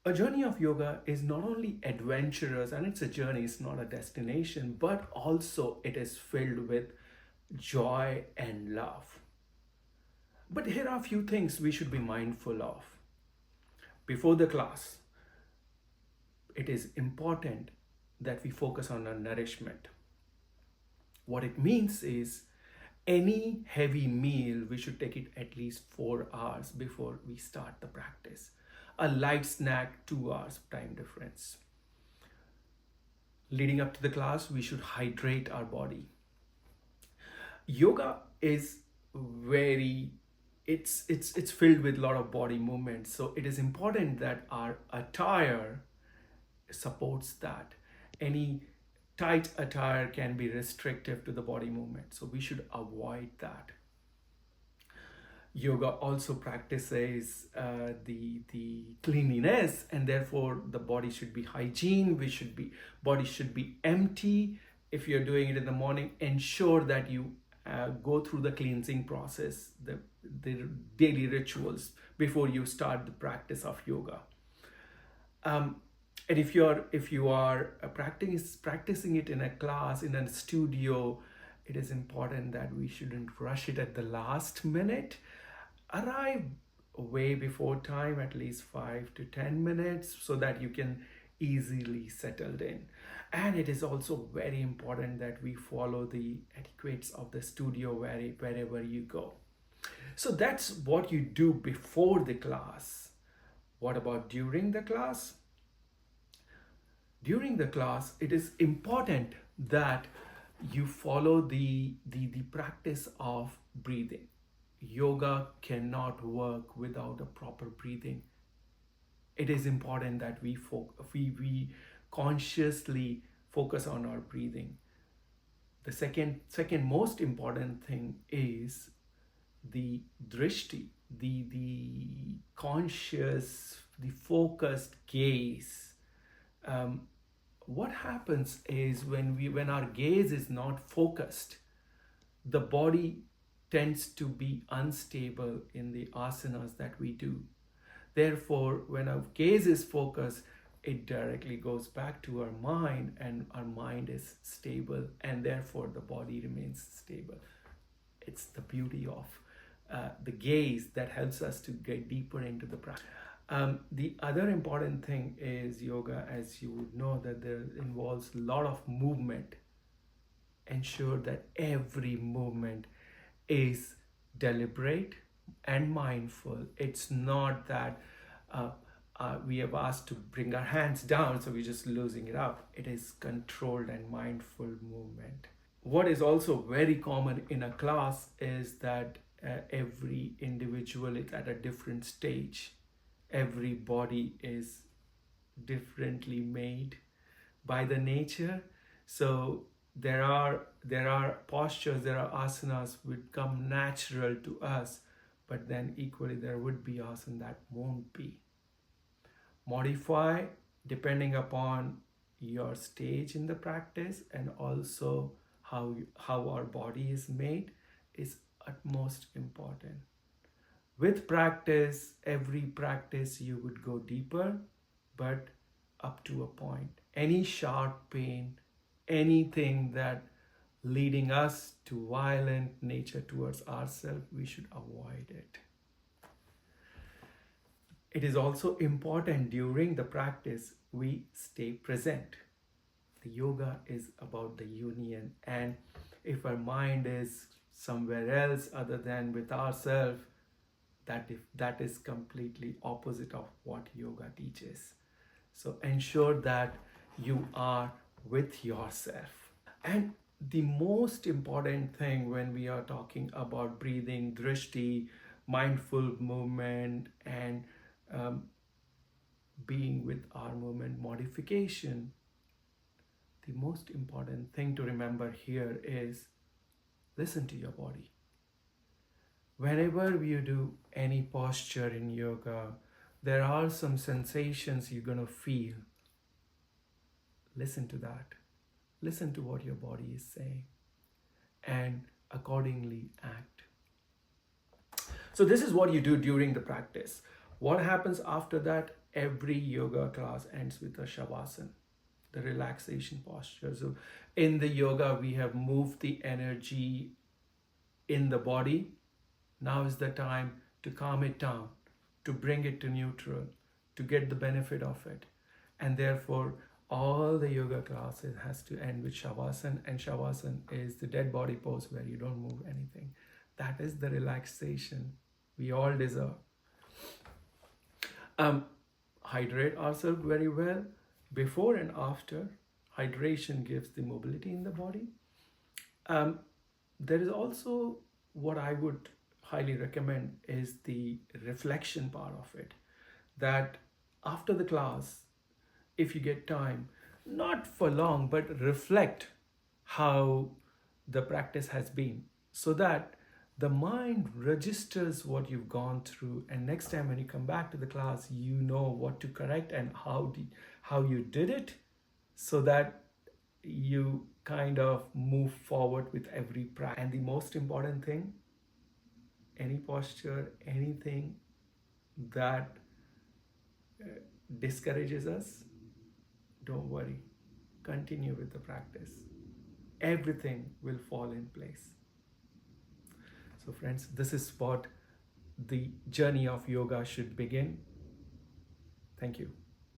A journey of yoga is not only adventurous, and it's a journey, it's not a destination, but also it is filled with joy and love. But here are a few things we should be mindful of. Before the class, it is important that we focus on our nourishment. What it means is any heavy meal, we should take it at least 4 hours before we start the practice. A light snack, 2 hours time difference. Leading up to the class, we should hydrate our body. Yoga is very it's filled with a lot of body movements, so it is important that our attire supports that. Any tight attire can be restrictive to the body movement, so we should avoid that. Yoga also practices the cleanliness, and therefore the body should be hygiene. Body should be empty. If you're doing it in the morning, ensure that you go through the cleansing process, the daily rituals before you start the practice of yoga. And if you are practicing it in a class, in a studio, it is important that we shouldn't rush it at the last minute. Arrive way before time, at least 5 to 10 minutes, so that you can easily settle in. And it is also very important that we follow the etiquettes of the studio wherever you go. So that's what you do before the class. What about during the class? During the class, it is important that you follow the practice of breathing. Yoga cannot work without a proper breathing. It is important that we consciously focus on our breathing. The second most important thing is the drishti, the conscious, the focused gaze. What happens is when our gaze is not focused, the body tends to be unstable in the asanas that we do. Therefore, when our gaze is focused, it directly goes back to our mind, and our mind is stable, and therefore the body remains stable. It's the beauty of the gaze that helps us to get deeper into the practice. The other important thing is yoga, as you would know, that there involves a lot of movement. Ensure that every movement is deliberate and mindful. It's not that we have asked to bring our hands down, so we're just losing it up. It is controlled and mindful movement. What is also very common in a class is that every individual is at a different stage. Every body is differently made by the nature. So there are postures, there are asanas which come natural to us, but then equally there would be asana that won't be. Modify depending upon your stage in the practice, and also how our body is made is utmost important. With practice, every practice you would go deeper, but up to a point. Any sharp pain, anything that leading us to violent nature towards ourselves, we should avoid it. It is also important during the practice we stay present. The yoga is about the union, and if our mind is somewhere else other than with ourselves, that is completely opposite of what yoga teaches. So ensure that you are with yourself. And the most important thing when we are talking about breathing, drishti, mindful movement, and being with our movement modification, the most important thing to remember here is listen to your body. Whenever you do any posture in yoga, there are some sensations you're going to feel. Listen to that. Listen to what your body is saying, and accordingly act. So this is what you do during the practice. What happens after that? Every yoga class ends with a shavasana, the relaxation posture. So in the yoga, we have moved the energy in the body. Now is the time to calm it down, to bring it to neutral, to get the benefit of it. And therefore, all the yoga classes has to end with shavasana, and shavasana is the dead body pose where you don't move anything. That is the relaxation we all deserve. Um, Hydrate ourselves very well before and after. Hydration gives the mobility in the body. Um, there is also what I would highly recommend is the reflection part of it. That after the class, if you get time, not for long, but reflect how the practice has been, so that the mind registers what you've gone through, and next time when you come back to the class, you know what to correct and how you did it, so that you kind of move forward with every practice. And the most important thing, any posture, anything that discourages us, don't worry, continue with the practice. Everything will fall in place. So, friends, this is what the journey of yoga should begin. Thank you.